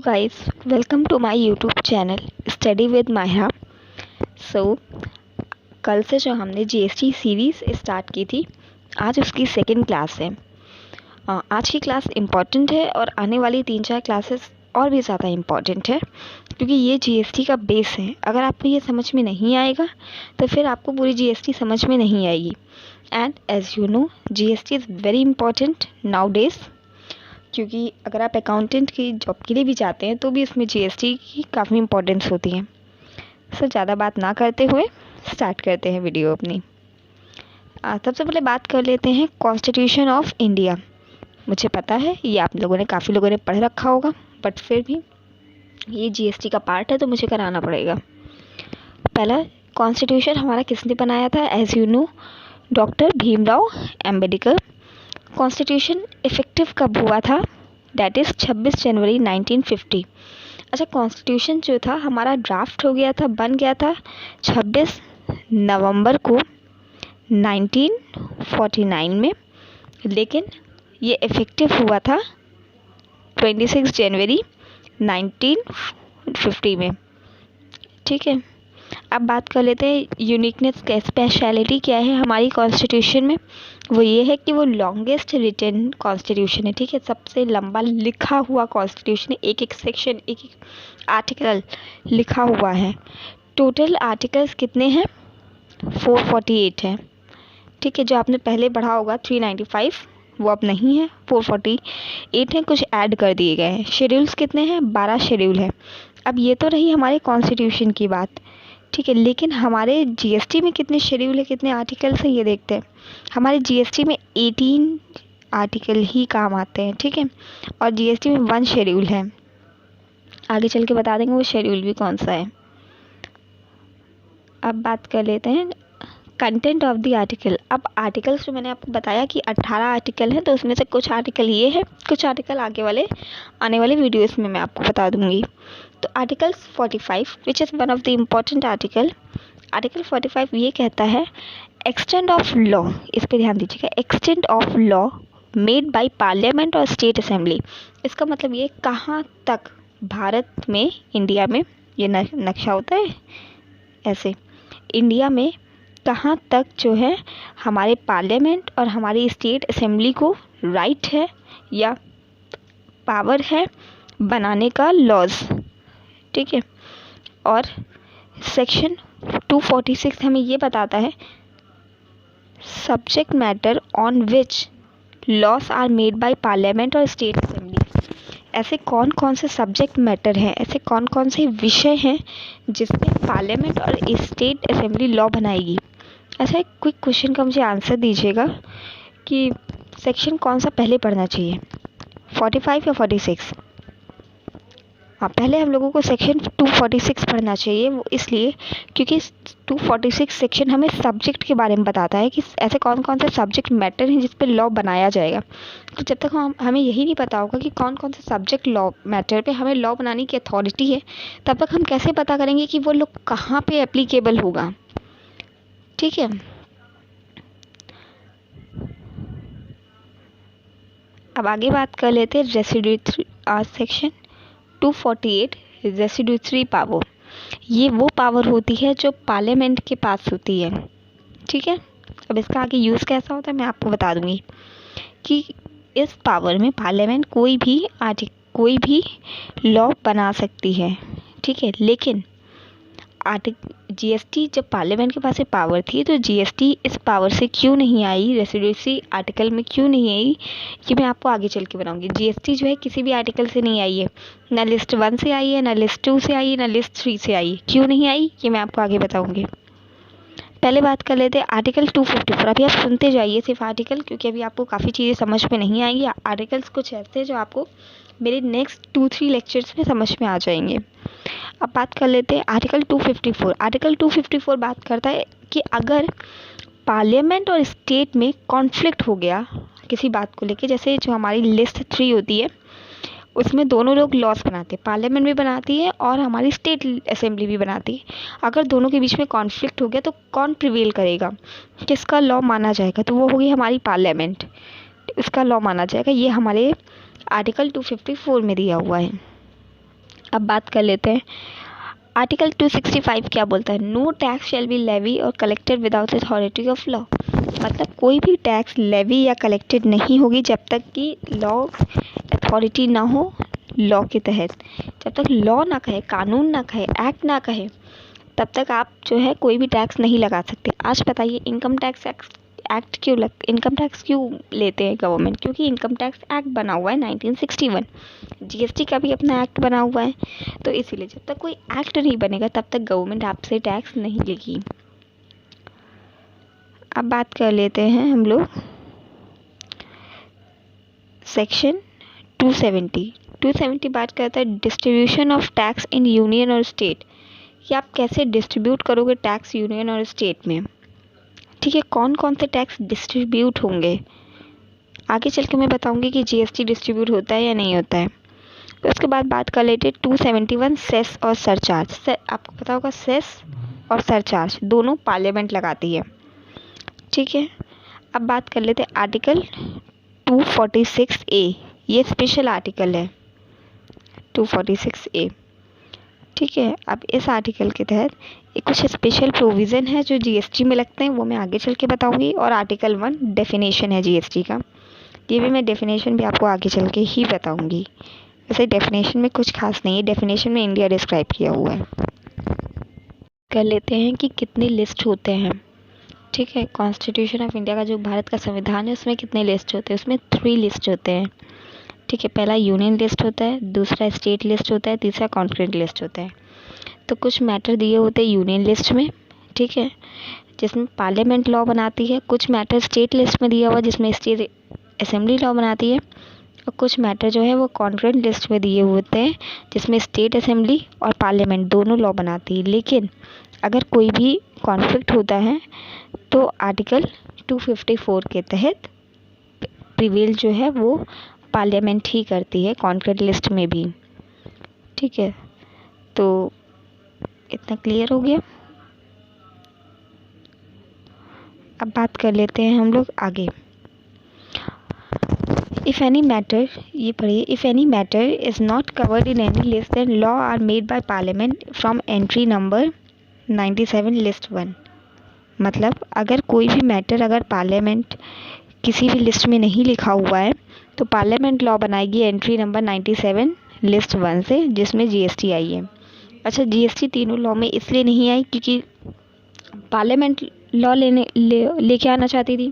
Guys, welcome to my YouTube channel Study with Maira। सो कल से जो हमने जीएसटी सीरीज़ स्टार्ट की थी, आज उसकी सेकंड क्लास है। आज की क्लास इम्पॉर्टेंट है और आने वाली 3-4 क्लासेस और भी ज़्यादा इम्पॉर्टेंट है, क्योंकि ये जीएसटी का बेस है। अगर आपको ये समझ में नहीं आएगा तो फिर आपको पूरी जीएसटी समझ में नहीं आएगी। And as you know, GST is very important nowadays, क्योंकि अगर आप अकाउंटेंट की जॉब के लिए भी जाते हैं तो भी इसमें जीएसटी की काफ़ी इंपॉर्टेंस होती है। सो ज़्यादा बात ना करते हुए स्टार्ट करते हैं वीडियो अपनी। सबसे पहले बात कर लेते हैं कॉन्स्टिट्यूशन ऑफ इंडिया। मुझे पता है ये आप लोगों ने काफ़ी लोगों ने पढ़ रखा होगा, बट फिर भी ये जीएसटी का पार्ट है तो मुझे कराना पड़ेगा। पहला कॉन्स्टिट्यूशन हमारा किसने बनाया था? As you know, doctor Bhimrao Ambedkar. Constitution effective कब हुआ था? That is 26 January 1950। अच्छा, कॉन्स्टिट्यूशन जो था हमारा ड्राफ्ट हो गया था, बन गया था 26 नवंबर को 1949 में, लेकिन ये इफ़ेक्टिव हुआ था 26 जनवरी 1950 में। ठीक है, अब बात कर लेते हैं यूनिकनेस का, स्पेशलिटी क्या है हमारी कॉन्स्टिट्यूशन में। वो ये है कि वो लॉन्गेस्ट रिटन कॉन्स्टिट्यूशन है। ठीक है, सबसे लंबा लिखा हुआ कॉन्स्टिट्यूशन है। एक एक सेक्शन, एक एक आर्टिकल लिखा हुआ है। टोटल आर्टिकल्स कितने हैं? 448 है। ठीक है, जो आपने पहले पढ़ा होगा 395 वो अब नहीं है, 448 है, कुछ ऐड कर दिए गए हैं। शेड्यूल्स कितने हैं? 12 शेड्यूल है। अब ये तो रही हमारे कॉन्स्टिट्यूशन की बात। ठीक है, लेकिन हमारे जीएसटी में कितने शेड्यूल है, कितने आर्टिकल्स हैं, ये देखते हैं। हमारे जीएसटी में 18 आर्टिकल ही काम आते हैं। ठीक है, और जीएसटी में 1 शेड्यूल है। आगे चल के बता देंगे वो शेड्यूल भी कौन सा है। अब बात कर लेते हैं कंटेंट ऑफ द आर्टिकल। अब आर्टिकल्स जो मैंने आपको बताया कि 18 आर्टिकल हैं, तो उसमें से कुछ आर्टिकल ये है, कुछ आर्टिकल आने वाले वीडियोस में मैं आपको बता दूंगी। तो articles 45 which is one of the important article. Article 45 ये कहता है एक्सटेंट ऑफ लॉ, इस पर ध्यान दीजिएगा, extent of law made by parliament और स्टेट असेंबली। इसका मतलब ये कहाँ तक भारत में, इंडिया में, ये नक्शा होता है ऐसे, इंडिया में कहाँ तक जो है हमारे पार्लियामेंट और हमारी स्टेट असेंबली को राइट है या पावर है बनाने का लॉज। ठीक है, और सेक्शन 246 हमें ये बताता है subject matter on which laws are made by parliament और स्टेट असेंबली। ऐसे कौन कौन से सब्जेक्ट मैटर हैं, ऐसे कौन कौन से विषय हैं जिसमें पार्लियामेंट और स्टेट असेंबली लॉ बनाएगी। अच्छा, एक क्विक क्वेश्चन का मुझे आंसर दीजिएगा कि सेक्शन कौन सा पहले पढ़ना चाहिए, 45 या 46? हाँ, पहले हम लोगों को सेक्शन 246 पढ़ना चाहिए। वो इसलिए क्योंकि 246 सेक्शन हमें सब्जेक्ट के बारे में बताता है कि ऐसे कौन कौन से सब्जेक्ट मैटर हैं जिस पे लॉ बनाया जाएगा। तो जब तक हमें यही नहीं पता होगा कि कौन कौन से सब्जेक्ट लॉ मैटर पे हमें लॉ बनाने की अथॉरिटी है, तब तक हम कैसे पता करेंगे कि वो लोग कहाँ पे एप्लीकेबल होगा। ठीक है, अब आगे बात कर लेते हैं रेसिड्यूटरी सेक्शन 248 रेसिड्यूटरी पावर। ये वो पावर होती है जो पार्लियामेंट के पास होती है। ठीक है, अब इसका आगे यूज़ कैसा होता है मैं आपको बता दूंगी कि इस पावर में पार्लियामेंट कोई भी लॉ बना सकती है। ठीक है, लेकिन जीएसटी जब पार्लियामेंट के पास ये पावर थी, तो जीएसटी इस पावर से क्यों नहीं आई, रेसिड्यूटरी आर्टिकल में क्यों नहीं आई, ये मैं आपको आगे चल के बताऊंगी। जीएसटी जो है किसी भी आर्टिकल से नहीं आई है, ना लिस्ट 1 से आई है, ना लिस्ट 2 से आई है, ना लिस्ट 3 से आई है। क्यों नहीं आई ये मैं आपको आगे बताऊंगी। पहले बात कर लेते हैं आर्टिकल 254। अभी आप सुनते जाइए सिर्फ आर्टिकल, क्योंकि अभी आपको काफ़ी चीज़ें समझ में नहीं आएंगी। आर्टिकल्स कुछ ऐसे जो आपको मेरे नेक्स्ट 2-3 लेक्चर्स में समझ में आ जाएंगे। अब बात कर लेते हैं आर्टिकल 254। आर्टिकल 254 बात करता है कि अगर पार्लियामेंट और स्टेट में कॉन्फ्लिक्ट हो गया किसी बात को लेके, जैसे जो हमारी लिस्ट 3 होती है उसमें दोनों लोग लॉस बनाते हैं, पार्लियामेंट भी बनाती है और हमारी स्टेट असेंबली भी बनाती है। अगर दोनों के बीच में कॉन्फ्लिक्ट हो गया तो कौन प्रिवेल करेगा, किसका लॉ माना जाएगा? तो वो होगी हमारी पार्लियामेंट, उसका लॉ माना जाएगा। ये हमारे आर्टिकल 254 में दिया हुआ है। अब बात कर लेते हैं आर्टिकल 265 क्या बोलता है। No tax shall be levy or collected without authority of law. मतलब कोई भी टैक्स लेवी या कलेक्टेड नहीं होगी जब तक कि लॉ अथॉरिटी ना हो लॉ के तहत। जब तक लॉ ना कहे, कानून ना कहे, एक्ट ना कहे, तब तक आप जो है कोई भी टैक्स नहीं लगा सकते। आज बताइए इनकम टैक्स इनकम टैक्स क्यों लेते हैं गवर्नमेंट? क्योंकि इनकम टैक्स एक्ट बना हुआ है 1961। जीएसटी का भी अपना एक्ट बना हुआ है, तो इसीलिए जब तक कोई एक्ट नहीं बनेगा तब तक गवर्नमेंट आपसे टैक्स नहीं लेगी। अब बात कर लेते हैं हम लोग सेक्शन 270 बात करता है distribution of tax in union और स्टेट, कि आप कैसे डिस्ट्रीब्यूट करोगे टैक्स यूनियन और स्टेट में। ठीक है, कौन कौन से टैक्स डिस्ट्रीब्यूट होंगे आगे चल के मैं बताऊंगी कि जीएसटी डिस्ट्रीब्यूट होता है या नहीं होता है। तो उसके बाद बात कर लेते 271 सेस और सरचार्ज। आपको पता होगा सेस और सरचार्ज दोनों पार्लियामेंट लगाती है। ठीक है, अब बात कर लेते आर्टिकल 246A। ये स्पेशल आर्टिकल है 246A। ठीक है, अब इस आर्टिकल के तहत कुछ स्पेशल प्रोविज़न है जो जीएसटी में लगते हैं, वो मैं आगे चल के बताऊंगी। और आर्टिकल 1 डेफिनेशन है जीएसटी का, ये भी मैं डेफिनेशन भी आपको आगे चल के ही बताऊंगी। वैसे डेफिनेशन में कुछ खास नहीं है, डेफिनेशन में इंडिया डिस्क्राइब किया हुआ है। कर लेते हैं कि कितने लिस्ट होते हैं। ठीक है, कॉन्स्टिट्यूशन ऑफ इंडिया का जो भारत का संविधान है उसमें कितने लिस्ट होते हैं? उसमें 3 लिस्ट होते हैं। ठीक है, पहला यूनियन लिस्ट होता है, दूसरा स्टेट लिस्ट होता है, तीसरा कॉन्करेंट लिस्ट होता है। तो कुछ मैटर दिए होते हैं यूनियन लिस्ट में, ठीक है, जिसमें पार्लियामेंट लॉ बनाती है। कुछ मैटर स्टेट लिस्ट में दिया हुआ जिसमें स्टेट असेंबली लॉ बनाती है। और कुछ मैटर जो है वो कॉन्करेंट लिस्ट में दिए होते हैं जिसमें स्टेट असेंबली और पार्लियामेंट दोनों लॉ बनाती है। लेकिन अगर कोई भी कॉन्फ्लिक्ट होता है तो आर्टिकल 254 के तहत प्रिवेल जो है वो पार्लियामेंट ही करती है कॉन्करेंट लिस्ट में भी। ठीक है, तो इतना क्लियर हो गया। अब बात कर लेते हैं हम लोग आगे। इफ़ एनी मैटर, ये पढ़िए, if any matter is not covered in any list then law are made by parliament from entry number 97 list 1। मतलब अगर कोई भी मैटर अगर पार्लियामेंट किसी भी लिस्ट में नहीं लिखा हुआ है तो पार्लियामेंट लॉ बनाएगी एंट्री नंबर 97 लिस्ट 1 से, जिसमें जीएसटी आई है। अच्छा, जीएसटी तीनों लॉ में इसलिए नहीं आई क्योंकि पार्लियामेंट लॉ लेके आना चाहती थी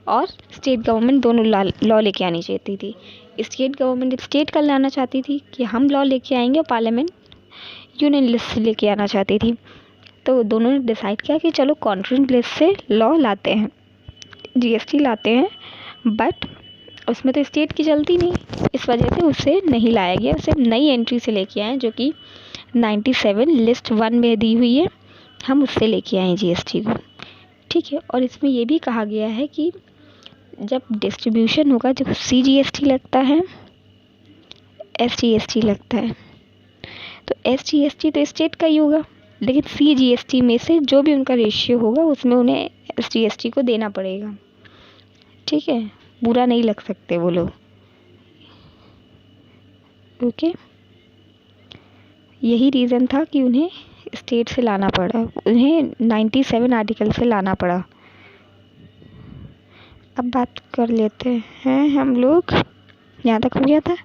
और स्टेट गवर्नमेंट दोनों लॉ लेके आनी चाहती थी। स्टेट गवर्नमेंट स्टेट का लाना चाहती थी कि हम लॉ लेके आएंगे, और पार्लियामेंट यूनियन लिस्ट लेके आना चाहती थी। तो दोनों ने डिसाइड किया कि चलो कॉन्करेंट लिस्ट से लॉ लाते हैं, जीएसटी लाते हैं, बट उसमें तो स्टेट की चलती नहीं, इस वजह से उसे नहीं लाया गया। उसे नई एंट्री से लेके आए जो कि 97 लिस्ट 1 में दी हुई है, हम उससे लेके आए जीएसटी को। ठीक है, और इसमें ये भी कहा गया है कि जब डिस्ट्रीब्यूशन होगा जब सीजीएसटी लगता है, एसजीएसटी लगता है। तो एसजीएसटी तो स्टेट का ही होगा, लेकिन सीजीएसटी में से जो भी उनका रेशियो होगा उसमें उन्हें एसजीएसटी को देना पड़ेगा। ठीक है, बुरा नहीं लग सकते वो लोग। ओके, यही रीज़न था कि उन्हें स्टेट से लाना पड़ा, उन्हें 97 आर्टिकल से लाना पड़ा। अब बात कर लेते हैं हम लोग, यहाँ तक हो गया था।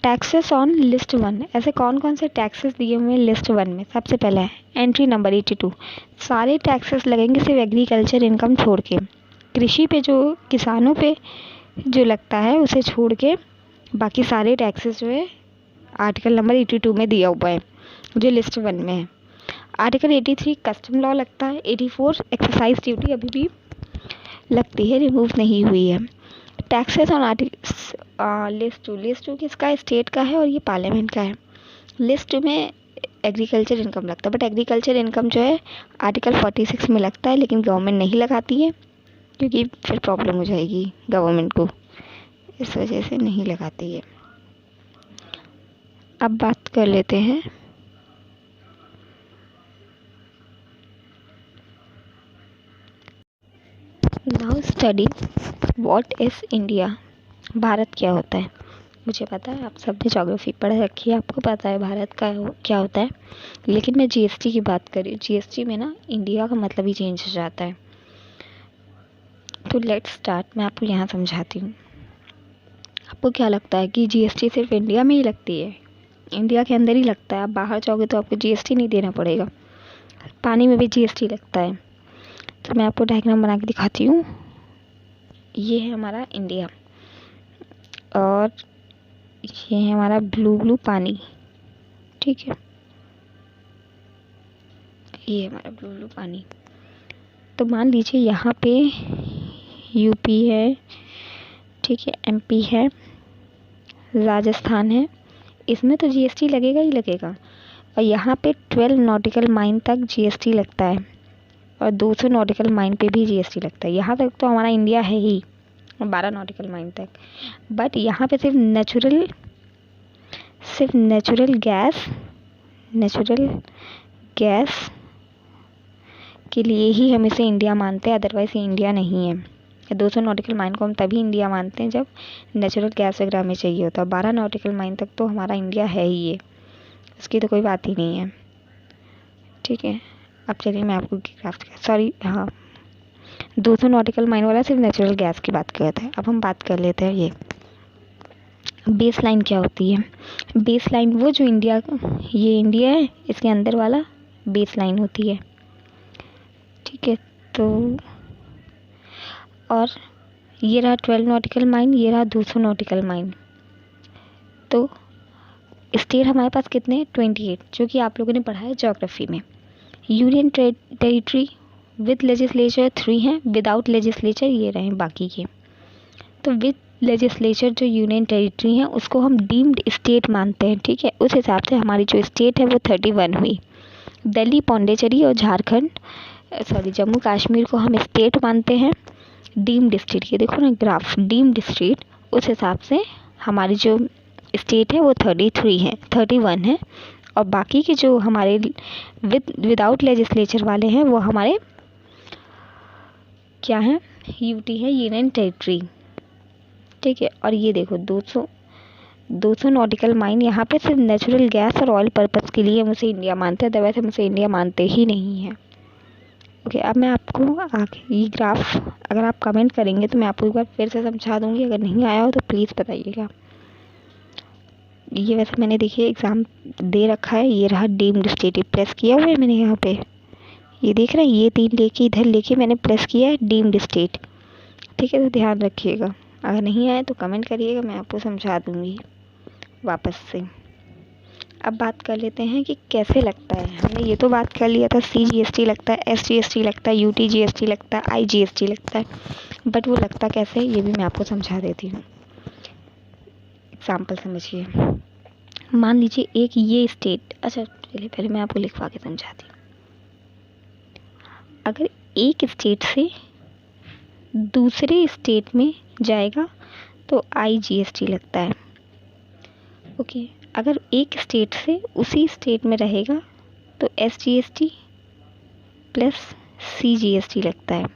Taxes on list 1। ऐसे कौन कौन से टैक्सेस दिए हुए हैं लिस्ट 1 में? सबसे पहला है एंट्री नंबर 82। सारे टैक्सेस लगेंगे सिर्फ एग्रीकल्चर इनकम छोड़ के। कृषि पे जो किसानों पे जो लगता है उसे छोड़ के बाकी सारे टैक्सेस जो है आर्टिकल नंबर 82 में दिया हुआ है जो लिस्ट 1 में है। आर्टिकल 83 कस्टम लॉ लगता है। 84 एक्साइज ड्यूटी अभी भी लगती है, रिमूव नहीं हुई है। टैक्सेस ऑन लिस्ट 2 किसका? स्टेट का है और ये पार्लियामेंट का है। लिस्ट में एग्रीकल्चर इनकम लगता है, बट एग्रीकल्चर इनकम जो है आर्टिकल 46 में लगता है, लेकिन गवर्नमेंट नहीं लगाती है क्योंकि फिर प्रॉब्लम हो जाएगी गवर्नमेंट को, इस वजह से नहीं लगाती है। अब बात कर लेते हैं now study what is India. Bharat क्या होता है? मुझे पता है आप सबने ज्योग्राफी पढ़ रखी है, आपको पता है भारत का क्या होता है, लेकिन मैं जीएसटी की बात कर रही हूँ। जीएसटी में ना इंडिया का मतलब ही चेंज हो जाता है। तो लेट्स स्टार्ट, मैं आपको यहाँ समझाती हूँ। आपको क्या लगता है कि जीएसटी सिर्फ इंडिया में ही लगती है? इंडिया के अंदर ही लगता है। आप बाहर जाओगे तो आपको जीएसटी नहीं देना पड़ेगा। पानी में भी जीएसटी लगता है। तो मैं आपको डायग्राम बना के दिखाती हूँ। ये है हमारा इंडिया और ये है हमारा ब्लू ब्लू पानी, ठीक है। ये हमारा ब्लू ब्लू पानी। तो मान लीजिए यहाँ पे यूपी है, ठीक है, एमपी है, राजस्थान है। इसमें तो जीएसटी लगेगा ही लगेगा। और यहाँ पे 12 नॉटिकल माइल तक जीएसटी लगता है और 200 नॉटिकल माइल पे भी जीएसटी लगता है। यहाँ तक तो हमारा इंडिया है ही, 12 नॉटिकल माइल तक। बट यहाँ पे सिर्फ नेचुरल गैस के लिए ही हम इसे इंडिया मानते हैं, अदरवाइज ये इंडिया नहीं है। 200 नॉटिकल माइल को हम तभी इंडिया मानते हैं जब नेचुरल गैस वगैरह हमें चाहिए होता है। 12 नॉटिकल माइल तक तो हमारा इंडिया है ही है, उसकी तो कोई बात ही नहीं है, ठीक है। अब चलिए मैं आपको हाँ, 200 नॉटिकल माइल वाला सिर्फ नेचुरल गैस की बात करता है। अब हम बात कर लेते हैं ये बेस लाइन क्या होती है। बेस लाइन वो जो ये इंडिया है, इसके अंदर वाला बेस लाइन होती है, ठीक है। तो और ये रहा 12 नॉटिकल माइल, ये रहा 200 नॉटिकल माइल। तो स्टेट हमारे पास कितने हैं? 28, जो कि आप लोगों ने पढ़ा है ज्योग्राफी में। यूनियन टेरिटरी विद लेजिस्लेचर 3 हैं, विदाउट लेजिस्लेचर ये रहे बाकी के। तो विद लेजिस्लेचर जो यूनियन टेरिटरी हैं उसको हम डीम्ड स्टेट मानते हैं, ठीक है। उस हिसाब से हमारी जो स्टेट है वो 31 हुई। दिल्ली, पौंडीचेरी और जम्मू कश्मीर को हम स्टेट मानते हैं। डीम्ड स्टेट, ये देखो ना ग्राफ, डीम्ड स्टेट, उस हिसाब से हमारी जो स्टेट है वो 31 है। और बाकी के जो हमारे विदाउट लेजिस्लेचर वाले हैं वो हमारे क्या हैं? यूटी है, यूनियन टेरिटरी, ठीक है। और ये देखो 200 नॉटिकल माइल, यहाँ पे सिर्फ नेचुरल गैस और ऑयल पर्पस के लिए हम उसे इंडिया मानते हैं, अदरवाइज हम उसे इंडिया मानते ही नहीं हैं। ओके, अब मैं आपको आगे ये ग्राफ अगर आप कमेंट करेंगे तो मैं आपको एक बार फिर से समझा दूंगी। अगर नहीं आया हो तो प्लीज़ बताइएगा। ये वैसे मैंने देखिए एग्ज़ाम दे रखा है। ये रहा डीम्ड स्टेट, प्रेस किया हुआ है मैंने यहाँ पे, ये देख रहे हैं, ये 3 लेके इधर लेके मैंने प्रेस किया है डीम्ड स्टेट, ठीक है। तो ध्यान रखिएगा, अगर नहीं आया तो कमेंट करिएगा, मैं आपको समझा दूँगी वापस से। अब बात कर लेते हैं कि कैसे लगता है। हमने ये तो बात कर लिया था CGST लगता है, SGST लगता है, UTGST लगता है, IGST लगता है, बट वो लगता कैसे है ये भी मैं आपको समझा देती हूँ। एग्जाम्पल समझिए, मान लीजिए एक ये स्टेट, अच्छा चलिए पहले मैं आपको लिखवा के समझाती हूँ। अगर एक स्टेट से दूसरे स्टेट में जाएगा तो IGST लगता है, ओके। अगर एक स्टेट से उसी स्टेट में रहेगा तो SGST प्लस CGST लगता है,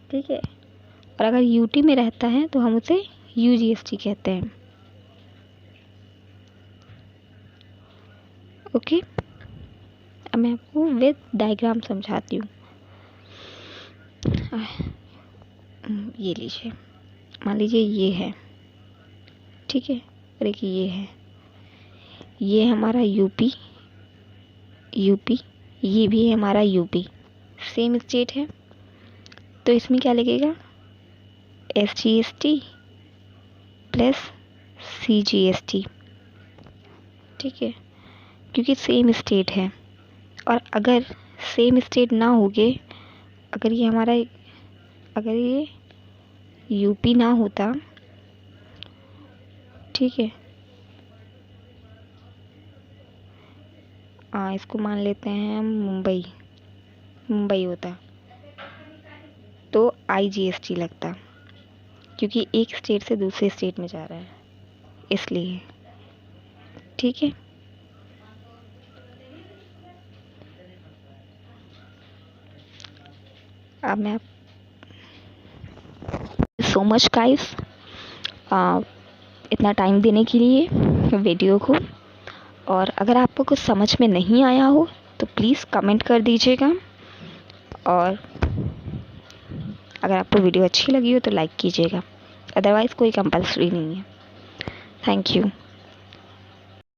ठीक है। और अगर यूटी में रहता है तो हम उसे UGST कहते हैं, ओके। अब मैं आपको विद डायग्राम समझाती हूँ। ये लीजिए, मान लीजिए ये है, ठीक है, और एक ये है, ये हमारा यूपी, ये भी है हमारा यूपी, सेम स्टेट है। तो इसमें क्या लगेगा? SGST प्लस CGST, ठीक है, क्योंकि सेम स्टेट है। और अगर सेम स्टेट ना होगे, अगर ये यूपी ना होता, ठीक है, इसको मान लेते हैं मुंबई होता तो IGST लगता, क्योंकि एक स्टेट से दूसरे स्टेट में जा रहा है इसलिए, ठीक है। अब मैं सो मच गाइस, इतना टाइम देने के लिए वीडियो को। और अगर आपको कुछ समझ में नहीं आया हो तो प्लीज़ कमेंट कर दीजिएगा, और अगर आपको वीडियो अच्छी लगी हो तो लाइक कीजिएगा, अदरवाइज़ कोई कंपल्सरी नहीं है। Thank you.